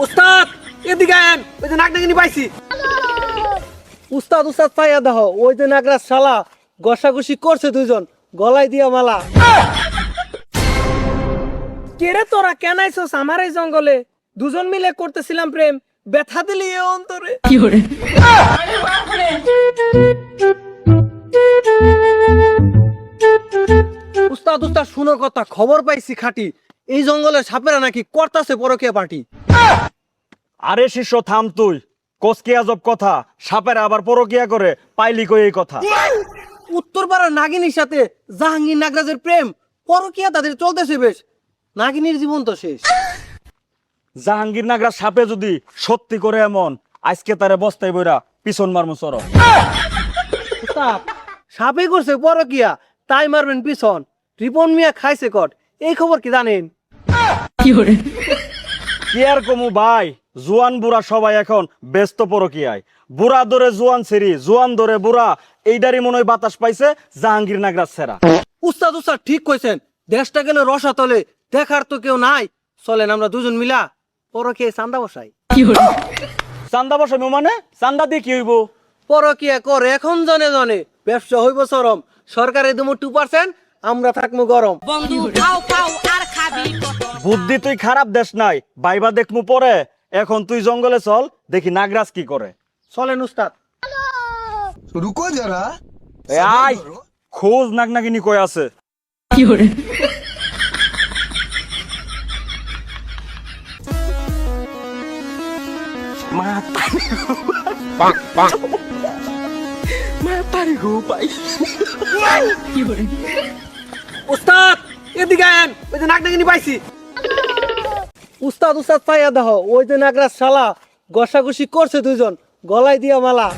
উস্তাদ এদিকে আয়েন, ওই যে নাগনাগিনী পাইছি। উস্তাদ উস্তাদ পাইয়া দেহ, ওই যে নাগরাজ শালা ঘষাঘষি করছে দুইজন, গলায় দিয়া মালা। কেরে তোরা কেন আইছস আমার এই জঙ্গলে? দুজন মিলে করতেছিলাম প্রেম, ব্যথা দিলি এ অন্তরে। উস্তাদ উস্তাদ শুনো কথা, খবর পাইছি খাটি, এই জঙ্গলের সাপেরা নাকি করতাছে পরকীয়া পার্টি। আরে শিষ্য থাম তুই, কোসকে আজব কথা, সাপের আবার পরকিয়া করে পাইলি কই এই কথা? উত্তরপাড়ার নাগিনীর সাথে জাহাঙ্গীর নাগরাজের প্রেম, পরকীয়া তাদের চলতেছে বেশ, নাগিনীর জীবন তো শেষ। জাহাঙ্গীর নাগরা সাপে যদি সত্যি করে এমন, আজকে তারে বস্তায় বইরা পিছন মারমু চর। উস্তাদ সাপে করছে পরকীয়া, তাই মারবেন পিছন, রিপন মিয়া খাইছে কট, এই খবর কি জানেন? কি আর কমু ভাই, জুয়ান বুড়া সবাই এখন ব্যস্ত পরকিয়ায়। বুড়া ধরে জুয়ান সেরি, জুয়ান ধরে বুড়া, এইটারই মনে হয় বাতাস পাইছে জাহাঙ্গীর নাগরাজ সেরা। উস্তাদ উস্তাদ ঠিক কইছেন, দেশটা গেলে রসাতলে, দেখার তো কেউ নাই, চলেন আমরা দুজন মিলা পরকীয়ায় চান্দা বসাই। চান্দা বসাবো মানে? চান্দা দিয়ে কি হইব? পরকীয়া করে এখন জনে জনে, ব্যবসা হইব চরম, সরকারে দেবো 2%, আমরা থাকবো গরম। বুদ্ধি তুই খারাপ দেশ নাই, বাইবা দেখমু পরে, এখন তুই জঙ্গলে চল, দেখি নাগরাজ কি করে। চলেন উস্তাদ। रुको जरा এ আয়, খোঁজ নাগনাগিনী কই আছে। উস্তাদ এদিকে আয়েন, ওই যে নাগনাগিনী পাইছি। উস্তাদ উস্তাদ পাইয়া দেহ, ওই যে নাগরাজ শালা ঘষাঘষি করছে দুইজন, গলায় দিয়া মালা।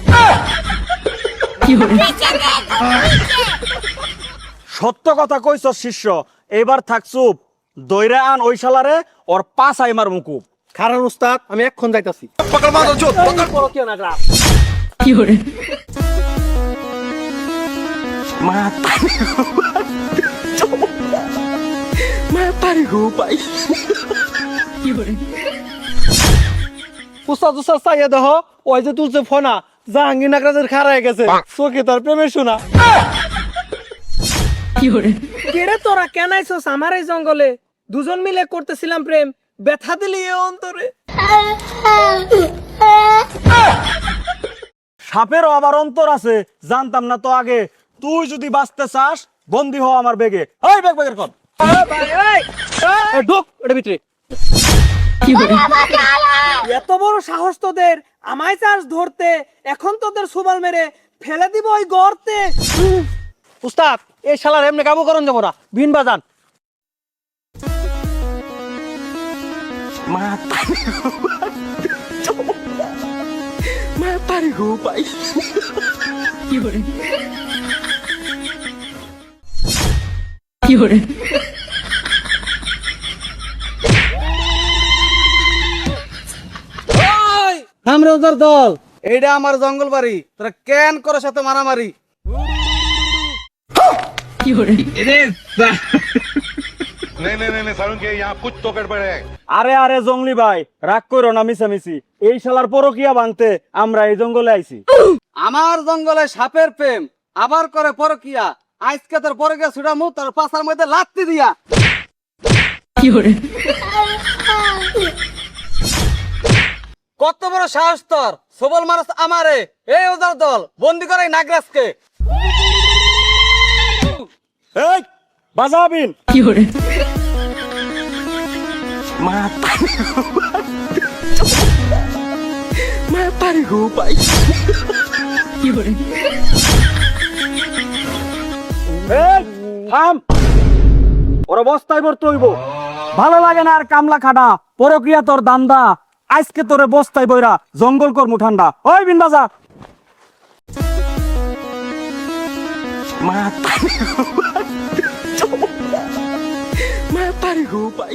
সত্য কথা কইছ শিষ্য, এবার থাক চুপ, দইরা আন ওই শালারে, ওর পাছাই মার মুকুব। কারণ উস্তাদ আমি এক্ষণ যাইতাছি। পরকীয়া নাগরাজ। উস্তাদ উস্তাদ চাইয়া দেহ, ওই যে তুলছে ফোনা, জাহাঙ্গীর নাগরাজের খারায় গেছে, চোখে তার প্রেমের শোনা। কেরে তোরা কেন আইছস আমার এই জঙ্গলে? দুজন মিলে করতেছিলাম প্রেম, ব্যথা দিলি এ অন্তরে। সাপেরও আবার অন্তর আছে, জানতাম না তো আগে। তুই যদি বাঁচতে চাস, বন্দী হ আমার বেগে। ওই বেগ বেগের কর। এ ঢোক এটা ভিতরে। এত বড় সাহস তোদের, আমায় চাস ধরতে, এখন তোদের সুবাল মেরে ফেলে দিব ওই গর্তে। উস্তাদ এই শালার এমনি কাবু করন যাবো না, বিন বাজান। আমরা ওদের দল, এইটা আমার জঙ্গল বাড়ি, তোরা কেন করে সাথে মারামারি? नहीं सारुण के यहाँ कुछ तो गड़बड़ है। আরে আরে জঙ্গলি ভাই, রাগ করো না মিছামিছি, এই শালার পরকিয়া ভাঙতে আমরা এই জঙ্গলে আইছি। আমার জঙ্গলে সাপের প্রেম, আবার করে পরকিয়া, আজকে তোর পরকিয়া ছুটামু তোর পাছার মধ্যে লাত্তি দিয়া। কত বড় সাহস তোর, সবল মারস আমারে, এই ওদের দল বন্দি করে এই নাগরাজকে। এই বাজাবিন। এই, থাম, ওর অবস্থায় ভরতে হইব। ভালো লাগে না আর কামলা খাটা, পরকিয়া তোর দান্দা, আজকে তোরে বস্তায় বইরা জঙ্গল কর্ম ঠান্ডা। ওই বিন বাজা। মা পারি গো পাই।